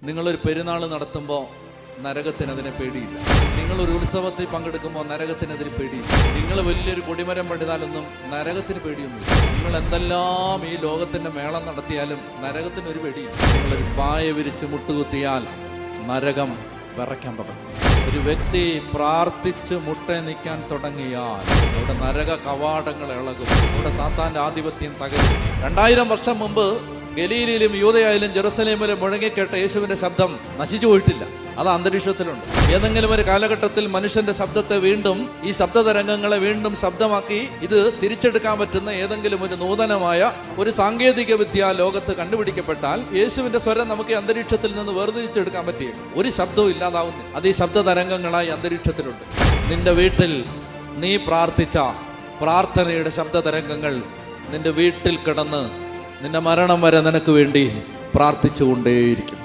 നിങ്ങളൊരു പെരുന്നാൾ നടത്തുമ്പോൾ നരകത്തിനതിനെ പേടിയില്ല. നിങ്ങളൊരു ഉത്സവത്തിൽ പങ്കെടുക്കുമ്പോൾ നരകത്തിനെതിരെ പേടിയില്ല. നിങ്ങൾ വലിയൊരു കൊടിമരം പണിതാലൊന്നും നരകത്തിന് പേടിയൊന്നുമില്ല. നിങ്ങൾ എന്തെല്ലാം ഈ ലോകത്തിൻ്റെ മേളം നടത്തിയാലും നരകത്തിനൊരു പേടിയില്ല. നിങ്ങളൊരു പായ വിരിച്ച് മുട്ടുകുത്തിയാൽ നരകം വിറയ്ക്കാൻ തുടങ്ങും. ഒരു വ്യക്തി പ്രാർത്ഥിച്ച് മുട്ടേ നിൽക്കാൻ തുടങ്ങിയാൽ അവിടെ നരക കവാടങ്ങൾ ഇളകും. അവിടെ സാത്താൻ്റെ ആധിപത്യം തകരും. 2000 വർഷം മുമ്പ് ഗലീലയിലും യൂദയായാലും ജെറുസലേമിലും മുഴങ്ങിക്കേട്ട യേശുവിൻ്റെ ശബ്ദം നശിച്ചു പോയിട്ടില്ല. അത് അന്തരീക്ഷത്തിലുണ്ട്. ഏതെങ്കിലും ഒരു കാലഘട്ടത്തിൽ മനുഷ്യന്റെ ശബ്ദത്തെ വീണ്ടും, ഈ ശബ്ദതരംഗങ്ങളെ വീണ്ടും ശബ്ദമാക്കി ഇത് തിരിച്ചെടുക്കാൻ പറ്റുന്ന ഏതെങ്കിലും ഒരു നൂതനമായ ഒരു സാങ്കേതിക വിദ്യ ലോകത്ത് കണ്ടുപിടിക്കപ്പെട്ടാൽ യേശുവിന്റെ സ്വരം നമുക്ക് അന്തരീക്ഷത്തിൽ നിന്ന് വേർതിരിച്ചെടുക്കാൻ പറ്റിയ ഒരു ശബ്ദവും ഇല്ലാതാവുന്നില്ല. അത് ഈ ശബ്ദതരംഗങ്ങളായി അന്തരീക്ഷത്തിലുണ്ട്. നിന്റെ വീട്ടിൽ നീ പ്രാർത്ഥിച്ച പ്രാർത്ഥനയുടെ ശബ്ദതരംഗങ്ങൾ നിന്റെ വീട്ടിൽ കിടന്ന് നിന്റെ മരണം വരെ നിനക്ക് വേണ്ടി പ്രാർത്ഥിച്ചുകൊണ്ടേയിരിക്കും.